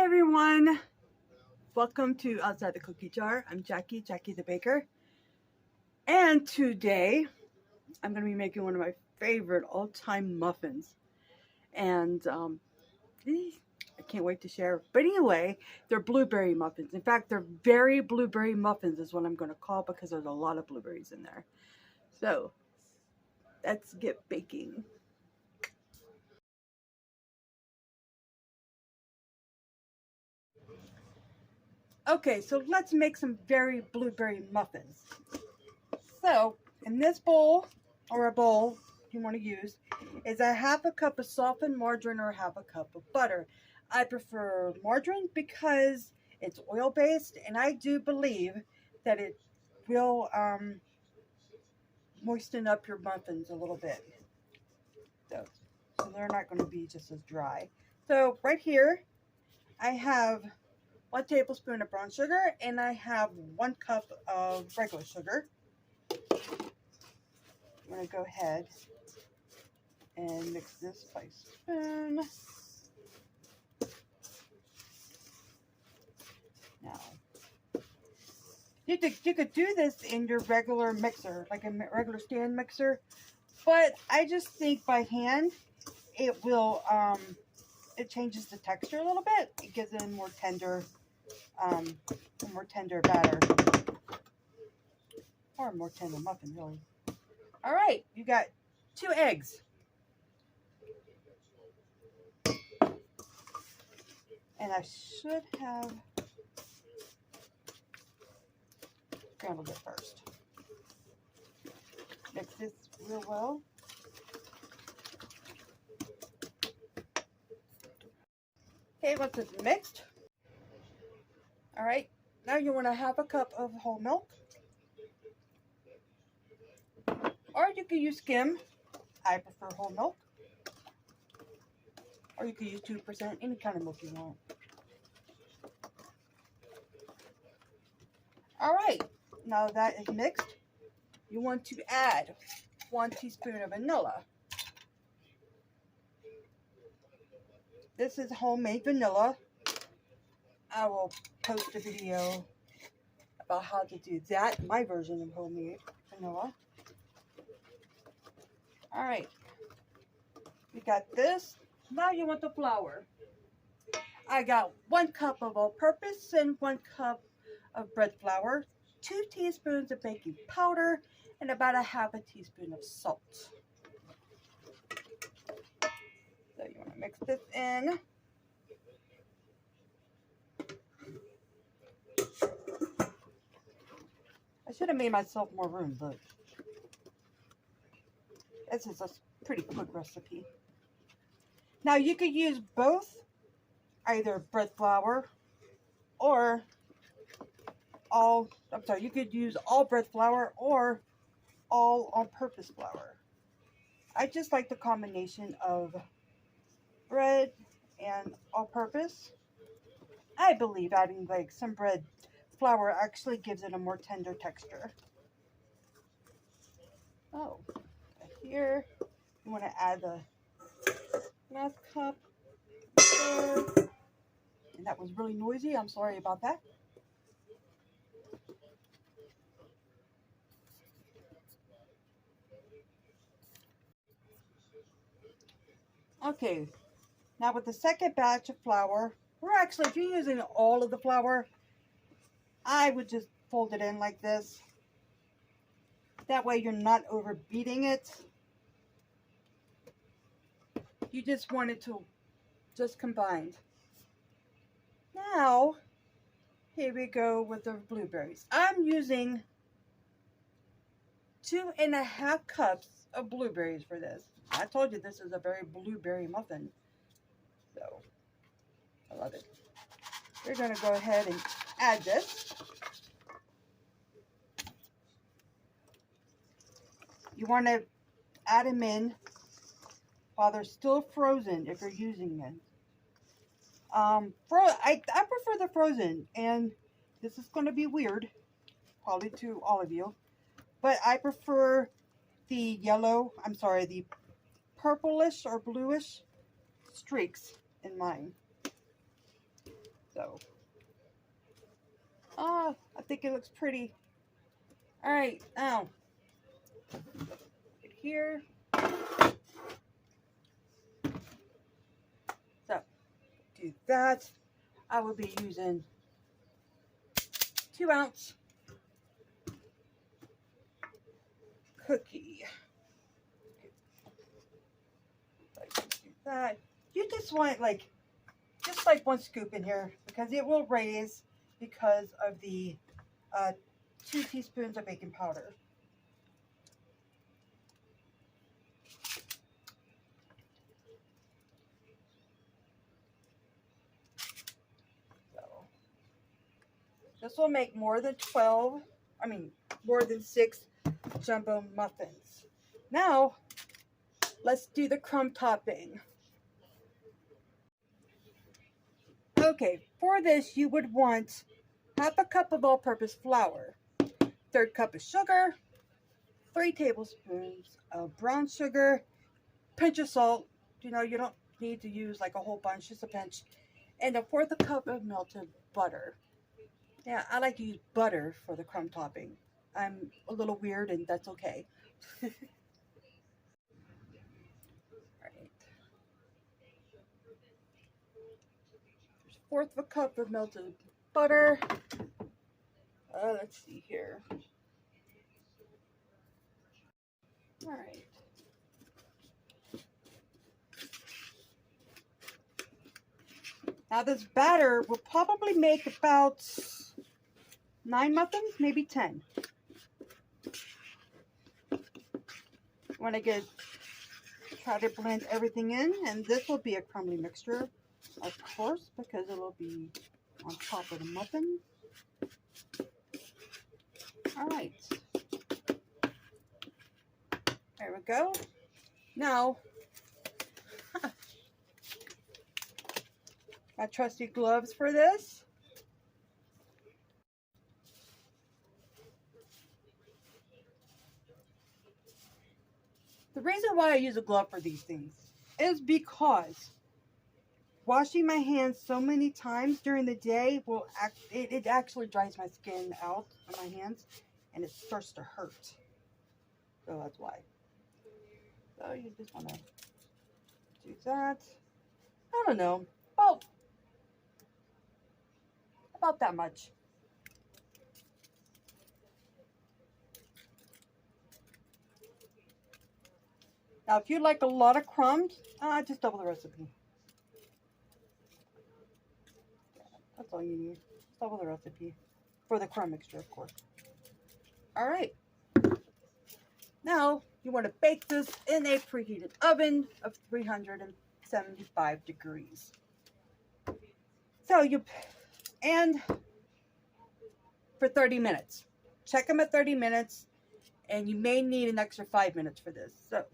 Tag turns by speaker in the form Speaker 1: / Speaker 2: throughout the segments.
Speaker 1: everyone, welcome to Outside the Cookie Jar. I'm Jackie the Baker, and today I'm going to be making one of my favorite all-time muffins, and I can't wait to share. But anyway, they're blueberry muffins. In fact, they're very blueberry muffins is what I'm going to call, because there's a lot of blueberries in there. So let's get baking. Okay, so let's make some very blueberry muffins. So in this bowl, or a bowl you want to use, is a half a cup of softened margarine or half a cup of butter. I prefer margarine because it's oil based, and I do believe that it will moisten up your muffins a little bit. So they're not going to be just as dry. So right here I have 1 tablespoon of brown sugar, and I have 1 cup of regular sugar. I'm going to go ahead and mix this by spoon. Now, you could do this in your regular mixer, like a regular stand mixer, but I just think by hand it will it changes the texture a little bit. It gives it a more tender batter, or a more tender muffin, really. All right, you got 2 eggs. And I should have scrambled it first. Mix this real well. Okay, once it's mixed, all right, now you want to have a cup of whole milk. Or you could use skim. I prefer whole milk. Or you could use 2%, any kind of milk you want. Alright, now that is mixed, you want to add 1 teaspoon of vanilla. This is homemade vanilla. I will post a video about how to do that, my version of homemade vanilla. Alright, we got this. Now you want the flour. I got 1 cup of all-purpose and 1 cup of bread flour, 2 teaspoons of baking powder, and about a half a teaspoon of salt. So you want to mix this in. I should have made myself more room, but this is a pretty quick recipe. Now you could use both, either bread flour or you could use all bread flour or all all-purpose flour. I just like the combination of bread and all-purpose. I believe adding like some bread flour actually gives it a more tender texture. Oh, here you want to add the last cup there. And that was really noisy. I'm sorry about that. Okay, now with the second batch of flour, or actually if you're using all of the flour, I would just fold it in like this. That way you're not overbeating it. You just want it to just combine. Now, here we go with the blueberries. I'm using 2.5 cups of blueberries for this. I told you this is a very blueberry muffin. So, I love it. We're going to go ahead and add this. You want to add them in while they're still frozen if you're using them. I prefer the frozen, and this is going to be weird, probably to all of you, but I prefer the the purplish or bluish streaks in mine. So, I think it looks pretty. All right, now, here. So, do that. I will be using 2-ounce cookie. So I can do that. You just want just like 1 scoop in here because it will raise because of the 2 teaspoons of baking powder. So this will make more than 6 jumbo muffins. Now, let's do the crumb topping. Okay, for this you would want 1/2 cup of all-purpose flour, 1/3 cup of sugar, 3 tablespoons of brown sugar, pinch of salt. You know, you don't need to use like a whole bunch, just a pinch, and 1/4 cup of melted butter. Yeah, I like to use butter for the crumb topping. I'm a little weird, and that's okay. All right. There's 1/4 cup of melted butter. Let's see here. All right. Now this batter will probably make about 9 muffins, maybe 10. When I try to blend everything in, and this will be a crumbly mixture, of course, because it will be on top of the muffin. All right. There we go. Now, my trusty gloves for this. The reason why I use a glove for these things is because washing my hands so many times during the day it actually dries my skin out on my hands, and it starts to hurt. So that's why. So you just want to do that. I don't know. About that much. Now, if you like a lot of crumbs, just double the recipe. That's all you need. Double the recipe for the crumb mixture, of course. All right. Now, you want to bake this in a preheated oven of 375 degrees. So and for 30 minutes. Check them at 30 minutes, and you may need an extra 5 minutes for this. So,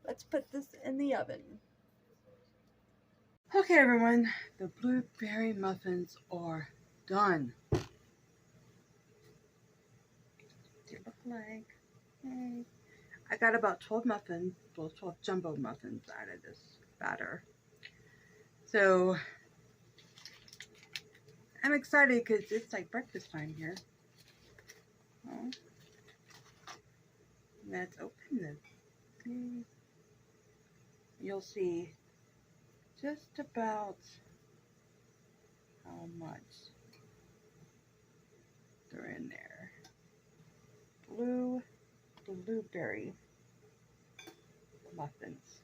Speaker 1: let's put this in the oven. Okay, everyone, the blueberry muffins are done. They look like, hey, I got about 12 jumbo muffins out of this batter. So, I'm excited because it's like breakfast time here. Oh. Let's open this. You'll see just about how much they're in there. Blueberry muffins.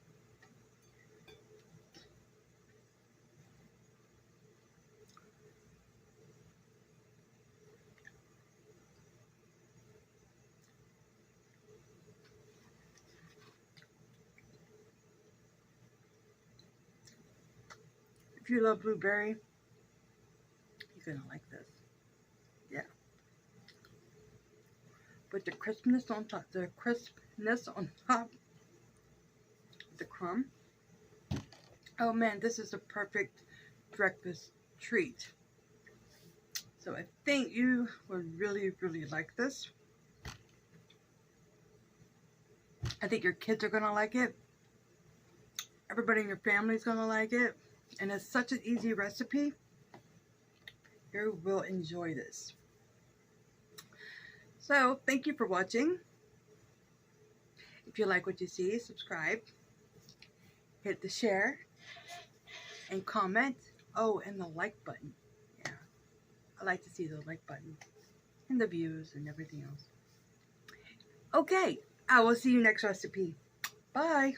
Speaker 1: If you love blueberry, you're gonna like this. Yeah. With the crispness on top, the crumb. Oh man, this is a perfect breakfast treat. So I think you would really, really like this. I think your kids are gonna like it. Everybody in your family is gonna like it. And it's such an easy recipe. You will enjoy this. So, thank you for watching. If you like what you see, subscribe. Hit the share and comment. Oh, and the like button. Yeah, I like to see the like button and the views and everything else. Okay, I will see you next recipe. Bye.